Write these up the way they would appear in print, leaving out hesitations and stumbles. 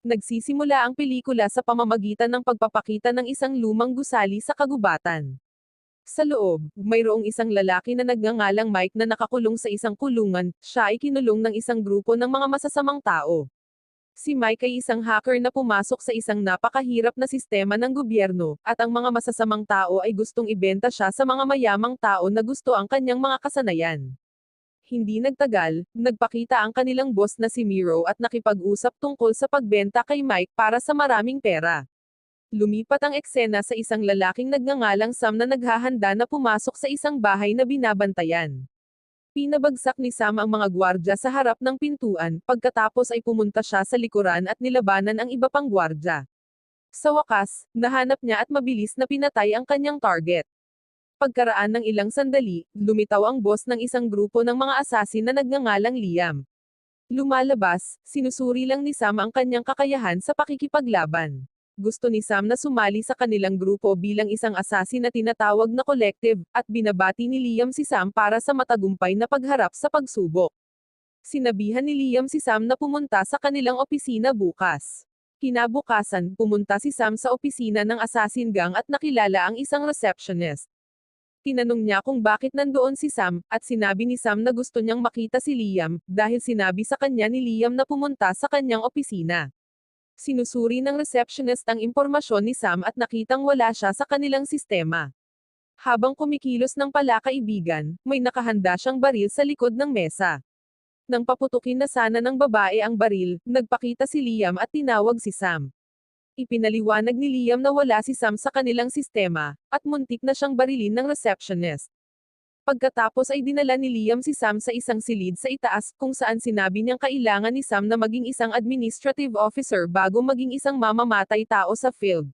Nagsisimula ang pelikula sa pamamagitan ng pagpapakita ng isang lumang gusali sa kagubatan. Sa loob, mayroong isang lalaki na nagngangalang Mike na nakakulong sa isang kulungan, siya ay kinulong ng isang grupo ng mga masasamang tao. Si Mike ay isang hacker na pumasok sa isang napakahirap na sistema ng gobyerno, at ang mga masasamang tao ay gustong ibenta siya sa mga mayamang tao na gusto ang kanyang mga kasanayan. Hindi nagtagal, nagpakita ang kanilang boss na si Miro at nakipag-usap tungkol sa pagbenta kay Mike para sa maraming pera. Lumipat ang eksena sa isang lalaking nagngangalang Sam na naghahanda na pumasok sa isang bahay na binabantayan. Pinabagsak ni Sam ang mga gwardya sa harap ng pintuan, pagkatapos ay pumunta siya sa likuran at nilabanan ang iba pang gwardya. Sa wakas, nahanap niya at mabilis na pinatay ang kanyang target. Pagkaraan ng ilang sandali, lumitaw ang boss ng isang grupo ng mga asasin na nagngangalang Liam. Lumalabas, sinusuri lang ni Sam ang kanyang kakayahan sa pakikipaglaban. Gusto ni Sam na sumali sa kanilang grupo bilang isang asasin na tinatawag na collective, at binabati ni Liam si Sam para sa matagumpay na pagharap sa pagsubok. Sinabihan ni Liam si Sam na pumunta sa kanilang opisina bukas. Kinabukasan, pumunta si Sam sa opisina ng assassin gang at nakilala ang isang receptionist. Tinanong niya kung bakit nandoon si Sam, at sinabi ni Sam na gusto niyang makita si Liam, dahil sinabi sa kanya ni Liam na pumunta sa kanyang opisina. Sinusuri ng receptionist ang impormasyon ni Sam at nakitang wala siya sa kanilang sistema. Habang kumikilos ng palakaibigan, may nakahanda siyang baril sa likod ng mesa. Nang paputukin na sana ng babae ang baril, nagpakita si Liam at tinawag si Sam. Ipinaliwanag ni Liam na wala si Sam sa kanilang sistema, at muntik na siyang barilin ng receptionist. Pagkatapos ay dinala ni Liam si Sam sa isang silid sa itaas, kung saan sinabi niyang kailangan ni Sam na maging isang administrative officer bago maging isang mamamatay tao sa field.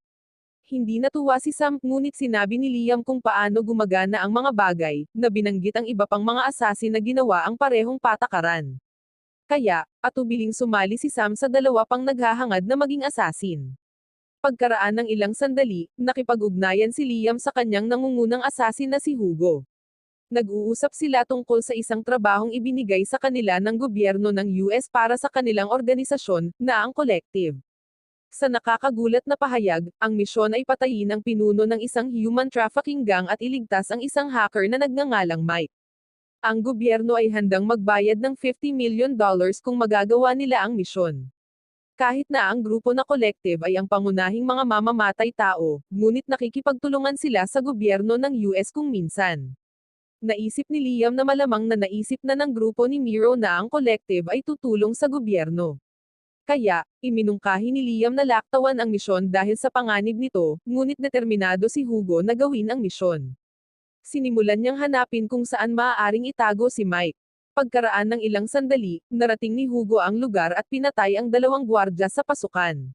Hindi natuwa si Sam, ngunit sinabi ni Liam kung paano gumagana ang mga bagay, na binanggit ang iba pang mga assassin na ginawa ang parehong patakaran. Kaya, atubiling sumali si Sam sa dalawa pang naghahangad na maging assassin. Pagkaraan ng ilang sandali, nakipag-ugnayan si Liam sa kanyang nangungunang assassin na si Hugo. Nag-uusap sila tungkol sa isang trabahong ibinigay sa kanila ng gobyerno ng US para sa kanilang organisasyon, na ang Collective. Sa nakakagulat na pahayag, ang misyon ay patayin ang pinuno ng isang human trafficking gang at iligtas ang isang hacker na nagngangalang Mike. Ang gobyerno ay handang magbayad ng $50 million kung magagawa nila ang misyon. Kahit na ang grupo na Collective ay ang pangunahing mga mamamatay tao, ngunit nakikipagtulungan sila sa gobyerno ng US kung minsan. Naisip ni Liam na malamang na naisip na ng grupo ni Miro na ang Collective ay tutulong sa gobyerno. Kaya, iminungkahi ni Liam na laktawan ang misyon dahil sa panganib nito, ngunit determinado si Hugo na gawin ang misyon. Sinimulan niyang hanapin kung saan maaaring itago si Mike. Pagkaraan ng ilang sandali, narating ni Hugo ang lugar at pinatay ang dalawang gwardya sa pasukan.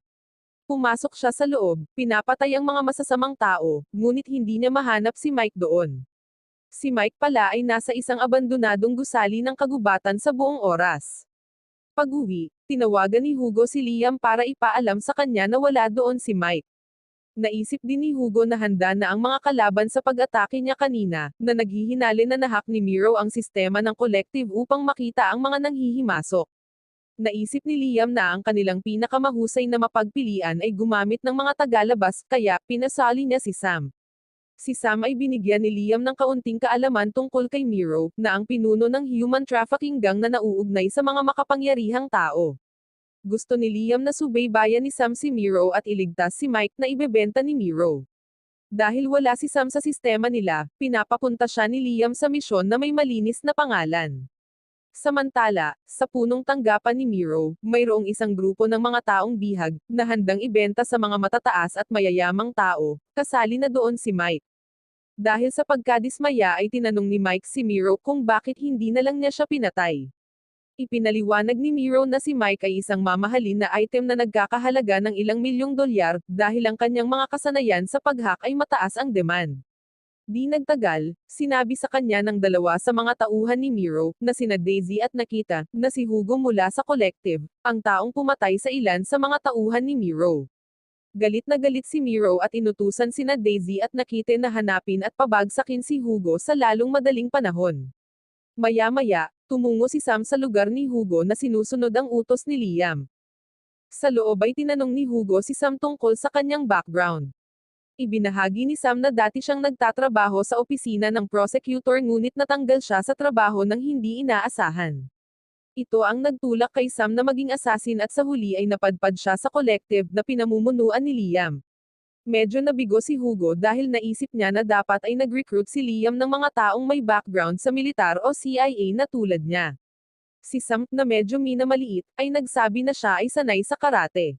Pumasok siya sa loob, pinapatay ang mga masasamang tao, ngunit hindi niya mahanap si Mike doon. Si Mike pala ay nasa isang abandonadong gusali ng kagubatan sa buong oras. Pag-uwi, tinawagan ni Hugo si Liam para ipaalam sa kanya na wala doon si Mike. Naisip din ni Hugo na handa na ang mga kalaban sa pag-atake niya kanina, na naghihinali na nahak ni Miro ang sistema ng Collective upang makita ang mga nanghihimasok. Naisip ni Liam na ang kanilang pinakamahusay na mapagpilian ay gumamit ng mga tagalabas, kaya pinasali niya si Sam. Si Sam ay binigyan ni Liam ng kaunting kaalaman tungkol kay Miro, na ang pinuno ng human trafficking gang na nauugnay sa mga makapangyarihang tao. Gusto ni Liam na subaybayan ni Sam si Miro at iligtas si Mike na ibebenta ni Miro. Dahil wala si Sam sa sistema nila, pinapapunta siya ni Liam sa misyon na may malinis na pangalan. Samantala, sa punong tanggapan ni Miro, mayroong isang grupo ng mga taong bihag, na handang ibenta sa mga matataas at mayayamang tao, kasali na doon si Mike. Dahil sa pagkadismaya ay tinanong ni Mike si Miro kung bakit hindi na lang niya siya pinatay. Ipinaliwanag ni Miro na si Mike ay isang mamahalin na item na nagkakahalaga ng ilang milyong dolyar, dahil ang kanyang mga kasanayan sa pag-hack ay mataas ang demand. Di nagtagal, sinabi sa kanya ng dalawa sa mga tauhan ni Miro, na sina Daisy at Nakita, na si Hugo mula sa Collective, ang taong pumatay sa ilan sa mga tauhan ni Miro. Galit na galit si Miro at inutusan sina Daisy at Nakita na hanapin at pabagsakin si Hugo sa lalong madaling panahon. Maya-maya, tumungo si Sam sa lugar ni Hugo na sinusunod ang utos ni Liam. Sa loob ay tinanong ni Hugo si Sam tungkol sa kanyang background. Ibinahagi ni Sam na dati siyang nagtatrabaho sa opisina ng prosecutor ngunit natanggal siya sa trabaho nang hindi inaasahan. Ito ang nagtulak kay Sam na maging assassin at sa huli ay napadpad siya sa collective na pinamumunuan ni Liam. Medyo nabigo si Hugo dahil naisip niya na dapat ay nag-recruit si Liam ng mga taong may background sa militar o CIA na tulad niya. Si Sam, na medyo minamaliit, ay nagsabi na siya ay sanay sa karate.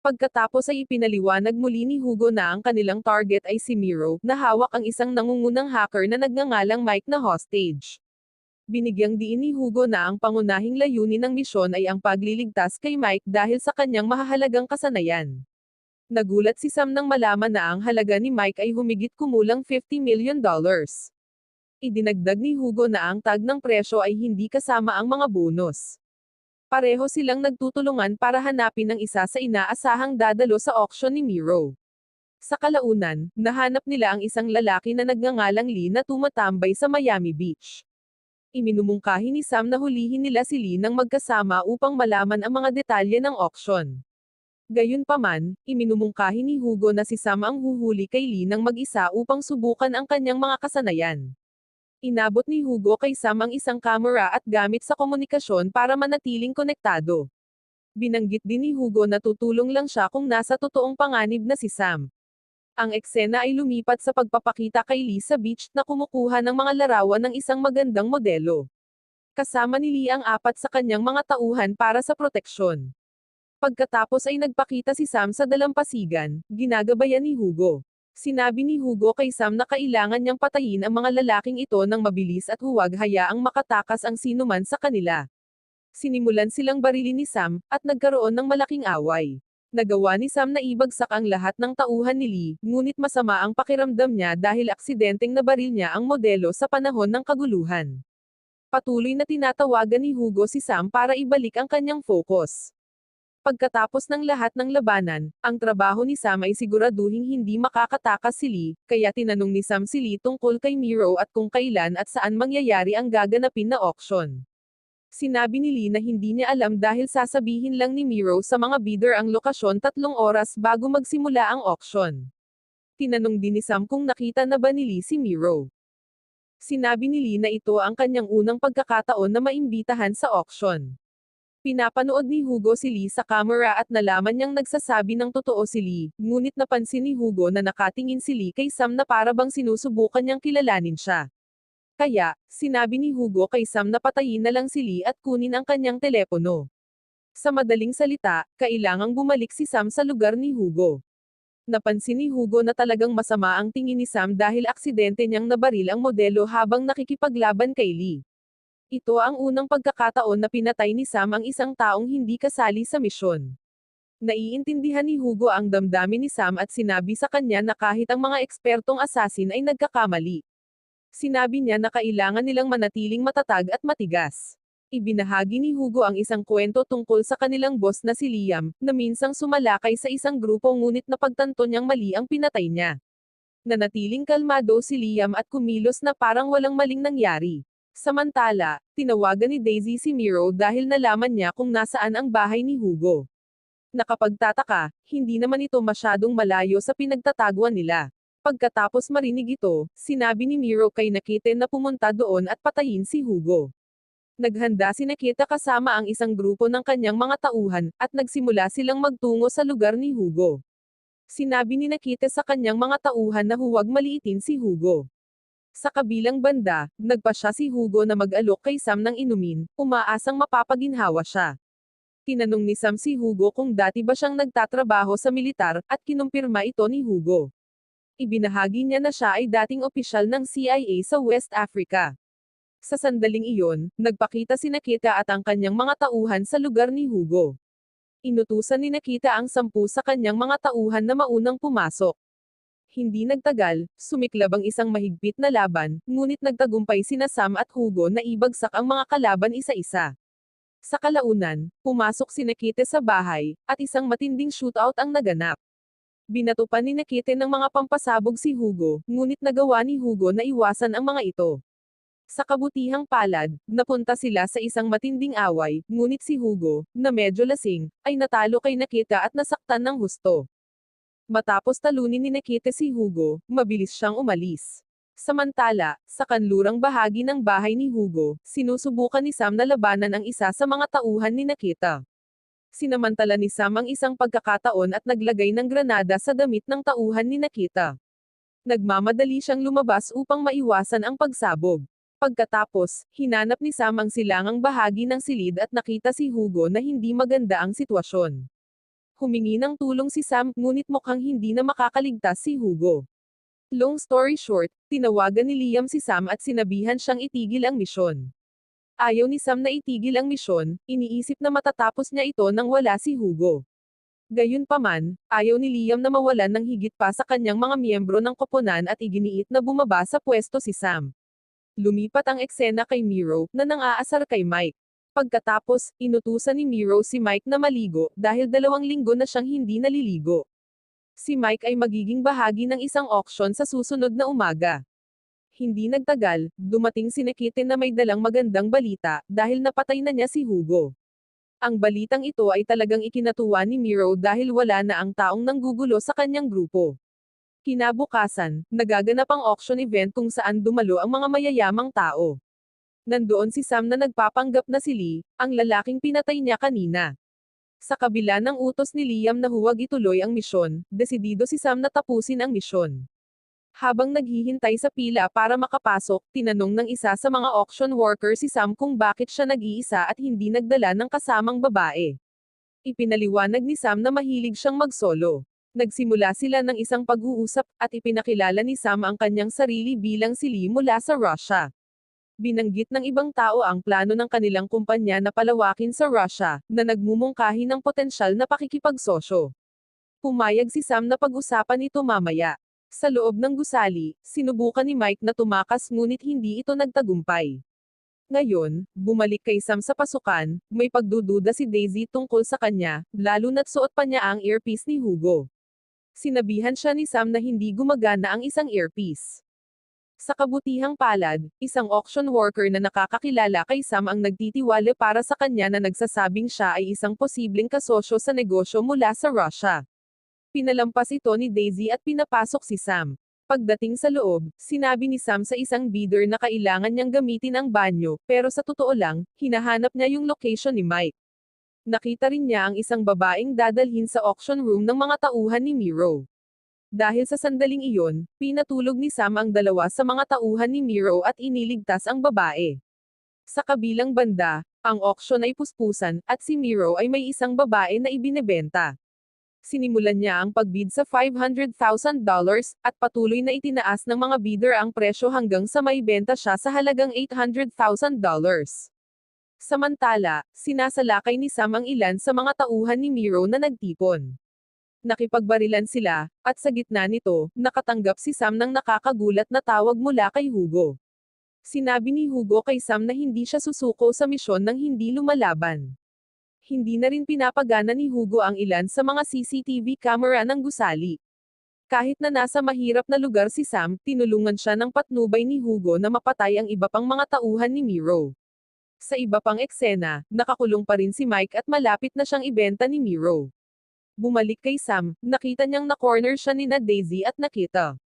Pagkatapos ay ipinaliwanag muli ni Hugo na ang kanilang target ay si Miro, na hawak ang isang nangungunang hacker na nagngangalang Mike na hostage. Binigyang diin ni Hugo na ang pangunahing layunin ng misyon ay ang pagliligtas kay Mike dahil sa kanyang mahahalagang kasanayan. Nagulat si Sam nang malaman na ang halaga ni Mike ay humigit kumulang $50 million. Idinagdag ni Hugo na ang tag ng presyo ay hindi kasama ang mga bonus. Pareho silang nagtutulungan para hanapin ang isa sa inaasahang dadalo sa auction ni Miro. Sa kalaunan, nahanap nila ang isang lalaki na nagngangalang Lee na tumatambay sa Miami Beach. Iminumungkahi ni Sam na hulihin nila si Lee nang magkasama upang malaman ang mga detalye ng auction. Gayunpaman, iminumungkahi ni Hugo na si Sam ang huhuli kay Lee nang mag-isa upang subukan ang kanyang mga kasanayan. Inabot ni Hugo kay Sam ang isang kamera at gamit sa komunikasyon para manatiling konektado. Binanggit din ni Hugo na tutulong lang siya kung nasa totoong panganib na si Sam. Ang eksena ay lumipat sa pagpapakita kay Lee sa beach na kumukuha ng mga larawan ng isang magandang modelo. Kasama ni Lee ang 4 sa kanyang mga tauhan para sa proteksyon. Pagkatapos ay nagpakita si Sam sa dalampasigan, ginagabayan ni Hugo. Sinabi ni Hugo kay Sam na kailangan niyang patayin ang mga lalaking ito ng mabilis at huwag hayaang makatakas ang sinuman sa kanila. Sinimulan silang barilin ni Sam, at nagkaroon ng malaking away. Nagawa ni Sam na ibagsak ang lahat ng tauhan ni Lee, ngunit masama ang pakiramdam niya dahil aksidenteng nabaril niya ang modelo sa panahon ng kaguluhan. Patuloy na tinatawagan ni Hugo si Sam para ibalik ang kanyang focus. Pagkatapos ng lahat ng labanan, ang trabaho ni Sam ay siguraduhing hindi makakatakas si Lee, kaya tinanong ni Sam si Lee tungkol kay Miro at kung kailan at saan mangyayari ang gaganapin na auction. Sinabi ni Lee na hindi niya alam dahil sasabihin lang ni Miro sa mga bidder ang lokasyon 3 oras bago magsimula ang auction. Tinanong din ni Sam kung nakita na ba ni Lee si Miro. Sinabi ni Lee na ito ang kanyang unang pagkakataon na maimbitahan sa auction. Pinapanood ni Hugo si Lee sa camera at nalaman niyang nagsasabi ng totoo si Lee, ngunit napansin ni Hugo na nakatingin si Lee kay Sam na para bang sinusubukan niyang kilalanin siya. Kaya, sinabi ni Hugo kay Sam na patayin na lang si Lee at kunin ang kanyang telepono. Sa madaling salita, kailangang bumalik si Sam sa lugar ni Hugo. Napansin ni Hugo na talagang masama ang tingin ni Sam dahil aksidente niyang nabaril ang modelo habang nakikipaglaban kay Lee. Ito ang unang pagkakataon na pinatay ni Sam ang isang taong hindi kasali sa misyon. Naiintindihan ni Hugo ang damdamin ni Sam at sinabi sa kanya na kahit ang mga ekspertong assassin ay nagkakamali. Sinabi niya na kailangan nilang manatiling matatag at matigas. Ibinahagi ni Hugo ang isang kwento tungkol sa kanilang boss na si Liam, na minsang sumalakay sa isang grupo ngunit napagtanto niyang mali ang pinatay niya. Nanatiling kalmado si Liam at kumilos na parang walang maling nangyari. Samantala, tinawagan ni Daisy si Miro dahil nalaman niya kung nasaan ang bahay ni Hugo. Nakapagtataka, hindi naman ito masyadong malayo sa pinagtataguan nila. Pagkatapos marinig ito, sinabi ni Miro kay Nakite na pumunta doon at patayin si Hugo. Naghanda si Nakita kasama ang isang grupo ng kanyang mga tauhan, at nagsimula silang magtungo sa lugar ni Hugo. Sinabi ni Nakite sa kanyang mga tauhan na huwag maliitin si Hugo. Sa kabilang banda, nagpasya si Hugo na mag-alok kay Sam ng inumin, umaasang mapapaginhawa siya. Tinanong ni Sam si Hugo kung dati ba siyang nagtatrabaho sa militar, at kinumpirma ito ni Hugo. Ibinahagi niya na siya ay dating opisyal ng CIA sa West Africa. Sa sandaling iyon, nagpakita si Nakita at ang kanyang mga tauhan sa lugar ni Hugo. Inutusan ni Nakita ang 10 sa kanyang mga tauhan na maunang pumasok. Hindi nagtagal, sumiklab ang isang mahigpit na laban, ngunit nagtagumpay sina Sam at Hugo na ibagsak ang mga kalaban isa-isa. Sa kalaunan, pumasok si Nakite sa bahay, at isang matinding shootout ang naganap. Binatupan ni Nakite ng mga pampasabog si Hugo, ngunit nagawa ni Hugo na iwasan ang mga ito. Sa kabutihang palad, napunta sila sa isang matinding away, ngunit si Hugo, na medyo lasing, ay natalo kay Nikita at nasaktan ng husto. Matapos talunin ni Nikita si Hugo, mabilis siyang umalis. Samantala, sa kanlurang bahagi ng bahay ni Hugo, sinusubukan ni Sam na labanan ang isa sa mga tauhan ni Nikita. Sinamantala ni Sam ang isang pagkakataon at naglagay ng granada sa damit ng tauhan ni Nikita. Nagmamadali siyang lumabas upang maiwasan ang pagsabog. Pagkatapos, hinanap ni Sam ang silangang bahagi ng silid at nakita si Hugo na hindi maganda ang sitwasyon. Humingi ng tulong si Sam, ngunit mukhang hindi na makakaligtas si Hugo. Long story short, tinawagan ni Liam si Sam at sinabihan siyang itigil ang misyon. Ayaw ni Sam na itigil ang misyon, iniisip na matatapos niya ito nang wala si Hugo. Gayunpaman, ayaw ni Liam na mawalan ng higit pa sa kanyang mga miyembro ng koponan at iginiit na bumaba sa pwesto si Sam. Lumipat ang eksena kay Miro, na nang-aasar kay Mike. Pagkatapos, inutusan ni Miro si Mike na maligo, dahil 2 linggo na siyang hindi naliligo. Si Mike ay magiging bahagi ng isang auction sa susunod na umaga. Hindi nagtagal, dumating si Nikita na may dalang magandang balita, dahil napatay na niya si Hugo. Ang balitang ito ay talagang ikinatuwa ni Miro dahil wala na ang taong nanggugulo sa kanyang grupo. Kinabukasan, nagaganap ang auction event kung saan dumalo ang mga mayayamang tao. Nandoon si Sam na nagpapanggap na si Lee, ang lalaking pinatay niya kanina. Sa kabila ng utos ni Liam na huwag ituloy ang misyon, desidido si Sam na tapusin ang misyon. Habang naghihintay sa pila para makapasok, tinanong ng isa sa mga auction worker si Sam kung bakit siya nag-iisa at hindi nagdala ng kasamang babae. Ipinaliwanag ni Sam na mahilig siyang mag-solo. Nagsimula sila ng isang pag-uusap, at ipinakilala ni Sam ang kanyang sarili bilang si Lee mula sa Russia. Binanggit ng ibang tao ang plano ng kanilang kumpanya na palawakin sa Russia, na nagmumungkahi ng potensyal na pakikipagsosyo. Pumayag si Sam na pag-usapan ito mamaya. Sa loob ng gusali, sinubukan ni Mike na tumakas ngunit hindi ito nagtagumpay. Ngayon, bumalik kay Sam sa pasukan, may pagdududa si Daisy tungkol sa kanya, lalo na't suot pa niya ang earpiece ni Hugo. Sinabihan siya ni Sam na hindi gumagana ang isang earpiece. Sa kabutihang palad, isang auction worker na nakakakilala kay Sam ang nagtitiwala para sa kanya na nagsasabing siya ay isang posibleng kasosyo sa negosyo mula sa Russia. Pinalampas ito ni Daisy at pinapasok si Sam. Pagdating sa loob, sinabi ni Sam sa isang bidder na kailangan niyang gamitin ang banyo, pero sa totoo lang, hinahanap niya yung location ni Mike. Nakita rin niya ang isang babaeng dadalhin sa auction room ng mga tauhan ni Miro. Dahil sa sandaling iyon, pinatulog ni Sam ang 2 sa mga tauhan ni Miro at iniligtas ang babae. Sa kabilang banda, ang auction ay puspusan, at si Miro ay may isang babae na ibinebenta. Sinimulan niya ang pagbid sa $500,000, at patuloy na itinaas ng mga bidder ang presyo hanggang sa maibenta siya sa halagang $800,000. Samantala, sinasalakay ni Sam ang ilan sa mga tauhan ni Miro na nagtipon. Nakipagbarilan sila, at sa gitna nito, nakatanggap si Sam ng nakakagulat na tawag mula kay Hugo. Sinabi ni Hugo kay Sam na hindi siya susuko sa misyon nang hindi lumalaban. Hindi na rin pinapagana ni Hugo ang ilan sa mga CCTV camera ng gusali. Kahit na nasa mahirap na lugar si Sam, tinulungan siya ng patnubay ni Hugo na mapatay ang iba pang mga tauhan ni Miro. Sa iba pang eksena, nakakulong pa rin si Mike at malapit na siyang ibenta ni Miro. Bumalik kay Sam, nakita niyang na-corner siya ni Daisy at Nikita.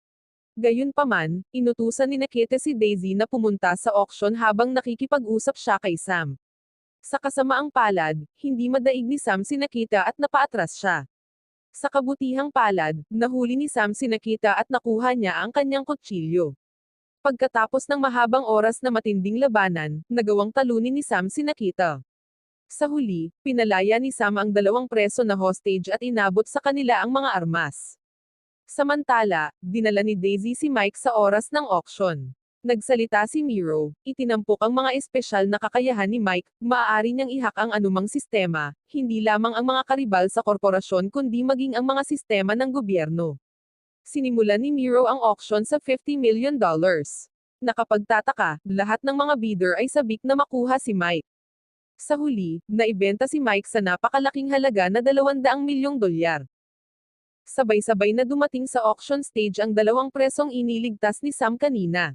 Gayunpaman, inutusan ni Nikita si Daisy na pumunta sa auction habang nakikipag-usap siya kay Sam. Sa kasamaang palad, hindi madaig ni Sam si Nikita at napaatras siya. Sa kabutihang palad, nahuli ni Sam si Nikita at nakuha niya ang kanyang kutsilyo. Pagkatapos ng mahabang oras na matinding labanan, nagawang talunin ni Sam si Nikita. Sa huli, pinalaya ni Sam ang 2 preso na hostage at inabot sa kanila ang mga armas. Samantala, dinala ni Daisy si Mike sa oras ng auction. Nagsalita si Miro, itinampok ang mga espesyal na kakayahan ni Mike, maaari niyang ihak ang anumang sistema, hindi lamang ang mga karibal sa korporasyon kundi maging ang mga sistema ng gobyerno. Sinimulan ni Miro ang auction sa $50 million. Nakapagtataka, lahat ng mga bidder ay sabik na makuha si Mike. Sa huli, naibenta si Mike sa napakalaking halaga na $200 milyong. Sabay-sabay na dumating sa auction stage ang 2 presong iniligtas ni Sam kanina.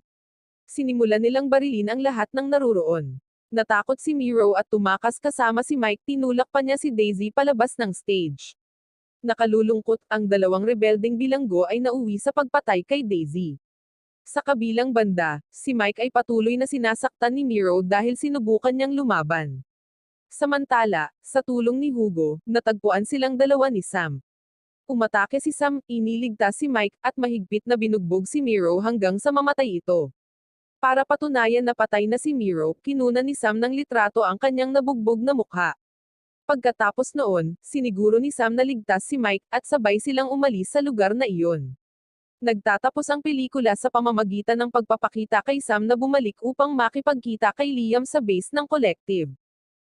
Sinimulan nilang barilin ang lahat ng naruroon. Natakot si Miro at tumakas kasama si Mike, tinulak pa niya si Daisy palabas ng stage. Nakalulungkot, ang dalawang rebelding bilanggo ay nauwi sa pagpatay kay Daisy. Sa kabilang banda, si Mike ay patuloy na sinasaktan ni Miro dahil sinubukan niyang lumaban. Samantala, sa tulong ni Hugo, natagpuan silang dalawa ni Sam. Umatake si Sam, iniligtas si Mike, at mahigpit na binugbog si Miro hanggang sa mamatay ito. Para patunayan na patay na si Miro, kinunan ni Sam ng litrato ang kanyang nabugbog na mukha. Pagkatapos noon, siniguro ni Sam na ligtas si Mike, at sabay silang umalis sa lugar na iyon. Nagtatapos ang pelikula sa pamamagitan ng pagpapakita kay Sam na bumalik upang makipagkita kay Liam sa base ng collective.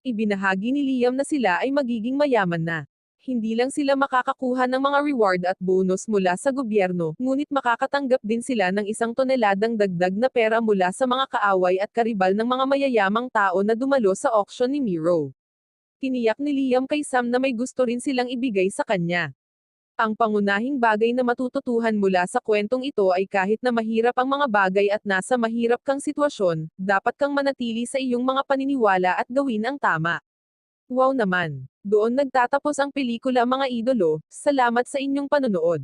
Ibinahagi ni Liam na sila ay magiging mayaman na. Hindi lang sila makakakuha ng mga reward at bonus mula sa gobyerno, ngunit makakatanggap din sila ng 1 toneladang dagdag na pera mula sa mga kaaway at karibal ng mga mayayamang tao na dumalo sa auction ni Miro. Tiniyak ni Liam kay Sam na may gusto rin silang ibigay sa kanya. Ang pangunahing bagay na matututuhan mula sa kwentong ito ay kahit na mahirap ang mga bagay at nasa mahirap kang sitwasyon, dapat kang manatili sa iyong mga paniniwala at gawin ang tama. Wow naman! Doon nagtatapos ang pelikula mga idolo, salamat sa inyong panonood.